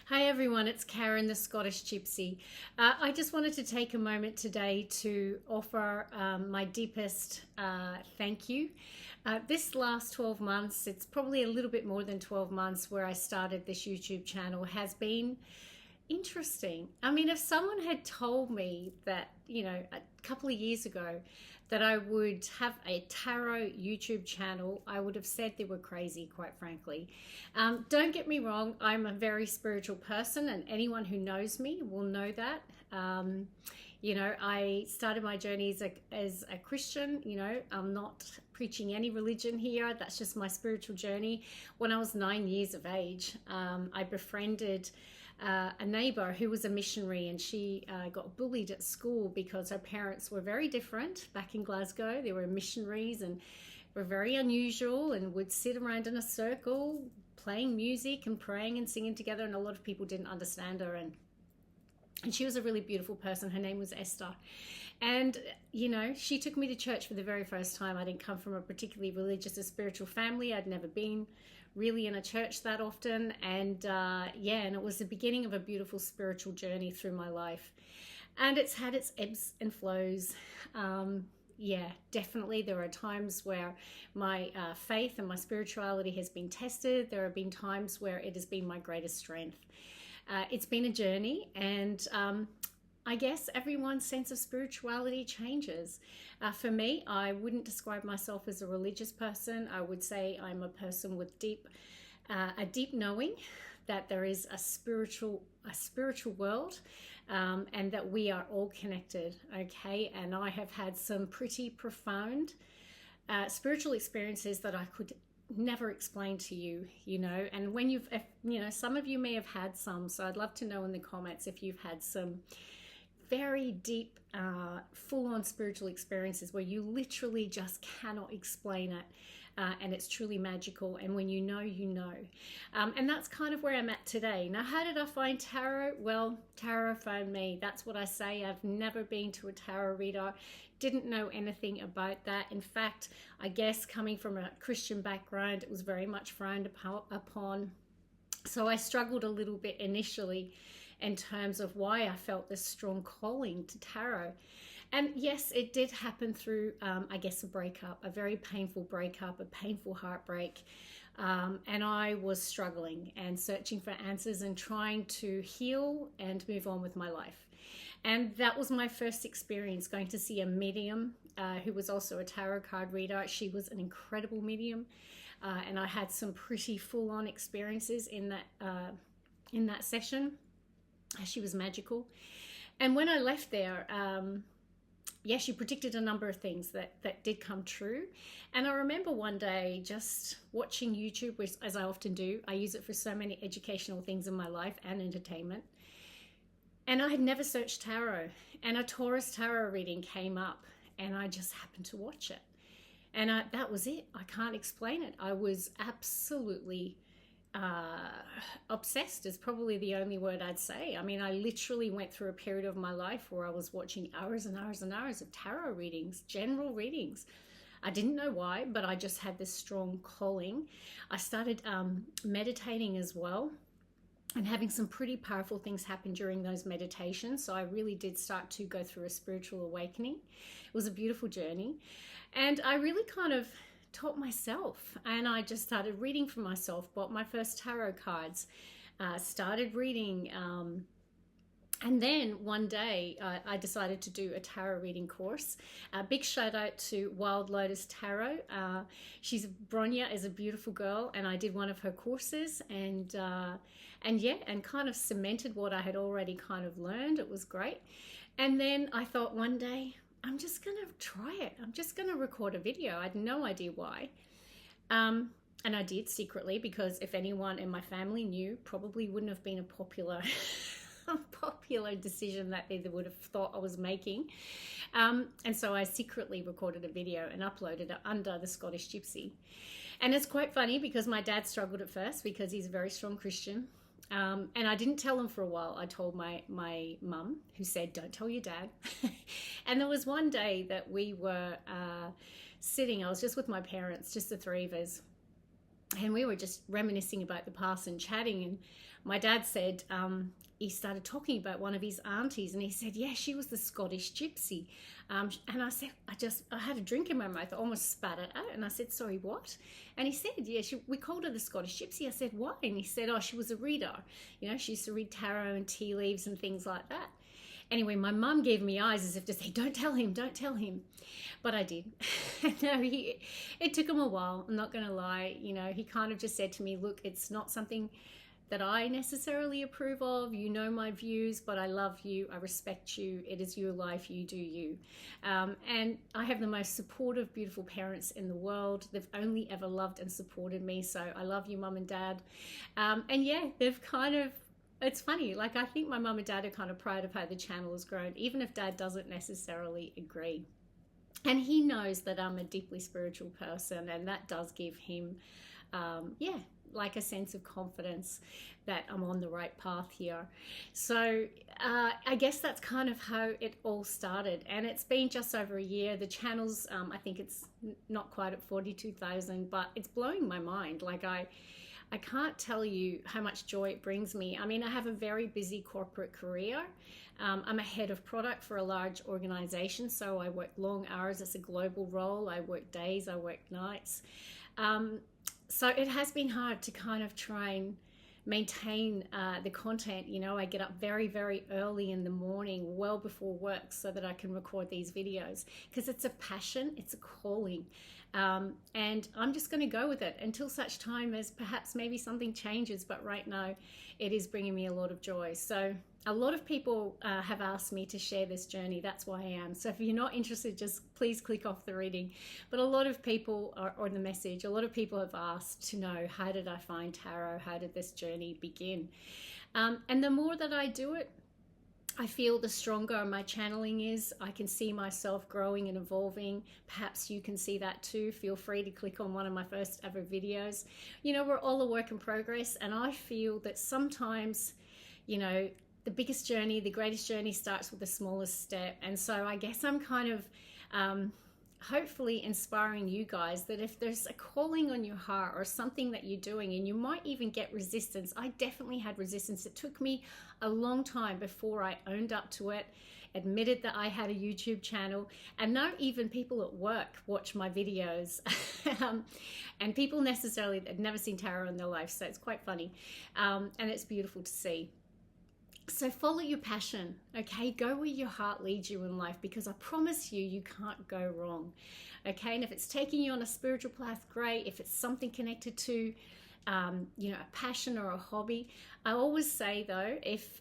Hi everyone, it's Karen, the Scottish Gypsy. I just wanted to take a moment today to offer my deepest thank you. This last 12 months, it's probably a little bit more than 12 months where I started this YouTube channel, has been interesting. I mean, if someone had told me that, a couple of years ago, that I would have a tarot YouTube channel, I would have said they were crazy, quite frankly. Don't get me wrong, I'm a very spiritual person, and anyone who knows me will know that. I started my journey as a Christian. I'm not preaching any religion here. That's just my spiritual journey. When I was 9 years of age, I befriended a neighbor who was a missionary, and she got bullied at school because her parents were very different. Back in Glasgow, they were missionaries and were very unusual and would sit around in a circle playing music and praying and singing together, and a lot of people didn't understand her. And she was a really beautiful person. Her name was Esther. And, she took me to church for the very first time. I didn't come from a particularly religious or spiritual family. I'd never been really in a church that often. And and it was the beginning of a beautiful spiritual journey through my life. And it's had its ebbs and flows. Definitely. There are times where my faith and my spirituality has been tested. There have been times where it has been my greatest strength. It's been a journey, and I guess everyone's sense of spirituality changes. For me, I wouldn't describe myself as a religious person. I would say I'm a person with a deep knowing that there is a spiritual world, and that we are all connected. Okay, and I have had some pretty profound spiritual experiences that I could never explain to you, and when some of you may have had some, so I'd love to know in the comments if you've had some very deep, full-on spiritual experiences where you literally just cannot explain it, and it's truly magical, and when you know, and that's kind of where I'm at today. Now, how did I find tarot? Well, tarot found me. That's what I say. I've never been to a tarot reader, didn't know anything about that. In fact, I guess coming from a Christian background, it was very much frowned upon. So I struggled a little bit initially in terms of why I felt this strong calling to tarot. And yes, it did happen through, a breakup, a very painful breakup, a painful heartbreak. And I was struggling and searching for answers and trying to heal and move on with my life. And that was my first experience, going to see a medium who was also a tarot card reader. She was an incredible medium, and I had some pretty full-on experiences in that session. She was magical. And when I left there, she predicted a number of things that did come true. And I remember one day just watching YouTube, which, as I often do, I use it for so many educational things in my life and entertainment. And I had never searched tarot, and a Taurus tarot reading came up, and I just happened to watch it. And that was it. I can't explain it. I was absolutely obsessed is probably the only word I'd say. I mean, I literally went through a period of my life where I was watching hours and hours and hours of tarot readings, general readings. I didn't know why, but I just had this strong calling. I started meditating as well, and having some pretty powerful things happen during those meditations. So I really did start to go through a spiritual awakening. It was a beautiful journey. And I really kind of taught myself, and I just started reading for myself, bought my first tarot cards, started reading. And then one day I decided to do a tarot reading course. Big shout out to Wild Lotus Tarot. Bronya is a beautiful girl, and I did one of her courses, and kind of cemented what I had already kind of learned. It was great. And then I thought one day, I'm just going to try it. I'm just going to record a video. I had no idea why. And I did secretly, because if anyone in my family knew, probably wouldn't have been a popular decision that they would have thought I was making. And so I secretly recorded a video and uploaded it under the Scottish Gypsy. And it's quite funny because my dad struggled at first because he's a very strong Christian. And I didn't tell him for a while. I told my mum, who said, don't tell your dad. And there was one day that we were sitting, I was just with my parents, just the three of us. and we were just reminiscing about the past and chatting, and my dad said, he started talking about one of his aunties, and he said, yeah, she was the Scottish gypsy. And I said, I had a drink in my mouth. I almost spat it out. And I said, sorry, what? And he said, yeah, we called her the Scottish gypsy. I said, why? And he said, oh, she was a reader. You know, she used to read tarot and tea leaves and things like that. Anyway, my mum gave me eyes as if to say, don't tell him, don't tell him. But I did. No, it took him a while. I'm not going to lie. You know, he kind of just said to me, look, it's not something that I necessarily approve of. You know my views, but I love you. I respect you. It is your life. You do you. And I have the most supportive, beautiful parents in the world. They've only ever loved and supported me. So I love you, Mum and Dad. And yeah, they've kind of, it's funny. Like, I think my mum and dad are kind of proud of how the channel has grown, even if Dad doesn't necessarily agree. And he knows that I'm a deeply spiritual person, and that does give him, like a sense of confidence that I'm on the right path here. So I guess that's kind of how it all started. And it's been just over a year. The channel's, I think it's not quite at 42,000, but it's blowing my mind. Like, I can't tell you how much joy it brings me. I mean, I have a very busy corporate career. I'm a head of product for a large organization, so I work long hours. It's a global role. I work days, I work nights. So it has been hard to kind of try and maintain the content. You know, I get up very, very early in the morning, well before work, so that I can record these videos, because it's a passion, it's a calling. And I'm just going to go with it until such time as perhaps maybe something changes. But right now, it is bringing me a lot of joy. So a lot of people have asked me to share this journey. That's why I am. So if you're not interested, just please click off the reading. But a lot of people, or the message, a lot of people have asked to know, how did I find tarot? How did this journey begin? And the more that I do it, I feel the stronger my channeling is. I can see myself growing and evolving. Perhaps you can see that too. Feel free to click on one of my first ever videos. You know, we're all a work in progress, and I feel that sometimes, you know, the biggest journey, the greatest journey starts with the smallest step. And so I guess I'm kind of hopefully inspiring you guys that if there's a calling on your heart or something that you're doing, and you might even get resistance. I definitely had resistance. It took me a long time before I owned up to it, admitted that I had a YouTube channel, and now even people at work watch my videos. And people necessarily that had never seen tarot in their life, so it's quite funny, and it's beautiful to see. So follow your passion, okay? Go where your heart leads you in life, because I promise you, you can't go wrong, okay? And if it's taking you on a spiritual path, great. If it's something connected to, you know, a passion or a hobby, I always say though, if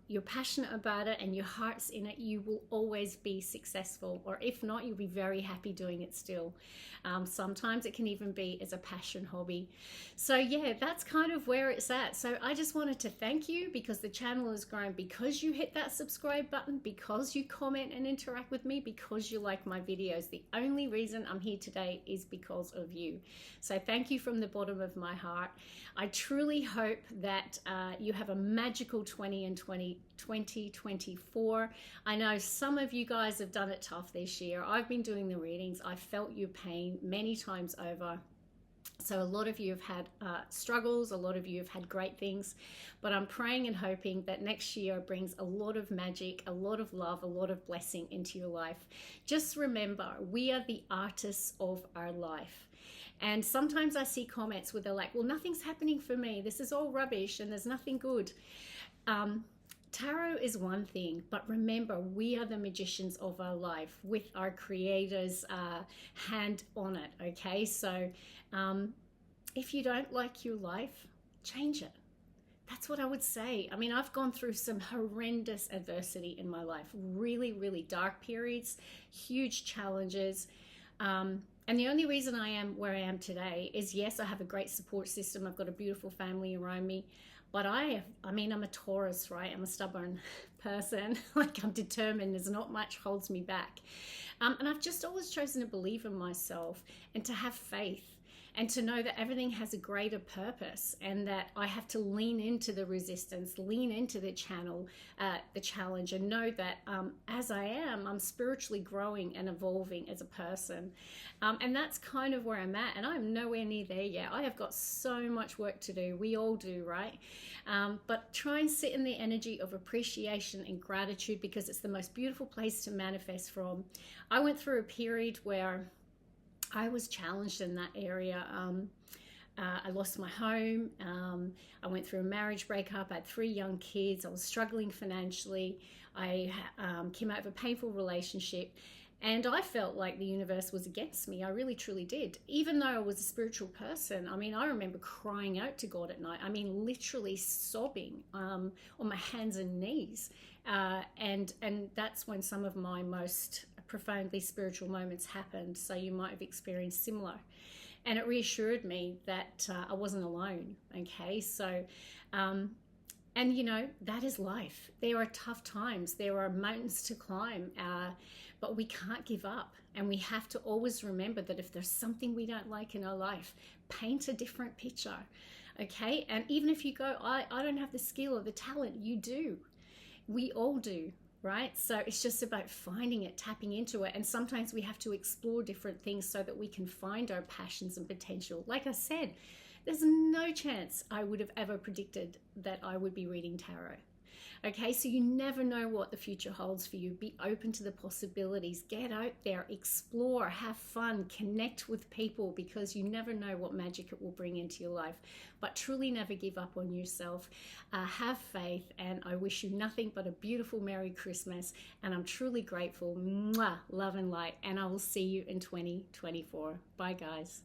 you're passionate about it and your heart's in it, you will always be successful. Or if not, you'll be very happy doing it still. Sometimes it can even be as a passion hobby. So yeah, that's kind of where it's at. So I just wanted to thank you, because the channel has grown because you hit that subscribe button, because you comment and interact with me, because you like my videos. The only reason I'm here today is because of you. So thank you from the bottom of my heart. I truly hope that you have a magical 2024. I know some of you guys have done it tough this year. I've been doing the readings. I've felt your pain many times over. So a lot of you have had struggles, a lot of you have had great things, but I'm praying and hoping that next year brings a lot of magic, a lot of love, a lot of blessing into your life. Just remember, we are the artists of our life. And sometimes I see comments where they're like, well, nothing's happening for me. This is all rubbish and there's nothing good. Tarot is one thing, but remember, we are the magicians of our life with our creator's hand on it, okay? So if you don't like your life, change it. That's what I would say. I mean, I've gone through some horrendous adversity in my life, really, really dark periods, huge challenges. And the only reason I am where I am today is, yes, I have a great support system. I've got a beautiful family around me. But I mean, I'm a Taurus, right? I'm a stubborn person. Like, I'm determined. There's not much holds me back. And I've just always chosen to believe in myself and to have faith and to know that everything has a greater purpose, and that I have to lean into the resistance, lean into the challenge, and know that as I am, I'm spiritually growing and evolving as a person. And that's kind of where I'm at, and I'm nowhere near there yet. I have got so much work to do. We all do, right? But try and sit in the energy of appreciation and gratitude, because it's the most beautiful place to manifest from. I went through a period where I was challenged in that area. I lost my home. I went through a marriage breakup. I had 3 young kids. I was struggling financially. I came out of a painful relationship. And I felt like the universe was against me. I really, truly did. Even though I was a spiritual person, I mean, I remember crying out to God at night. I mean, literally sobbing on my hands and knees. And that's when some of my most profoundly spiritual moments happened. So you might have experienced similar. And it reassured me that I wasn't alone. Okay, so... and you know, that is life. There are tough times. There are mountains to climb. But we can't give up. And we have to always remember that if there's something we don't like in our life, paint a different picture. Okay? And even if you go, I don't have the skill or the talent, you do. We all do, right? So it's just about finding it, tapping into it. And sometimes we have to explore different things so that we can find our passions and potential. Like I said, there's no chance I would have ever predicted that I would be reading tarot. Okay, so you never know what the future holds for you. Be open to the possibilities. Get out there, explore, have fun, connect with people, because you never know what magic it will bring into your life. But truly never give up on yourself. Have faith, and I wish you nothing but a beautiful Merry Christmas. And I'm truly grateful. Mwah, love and light. And I will see you in 2024. Bye, guys.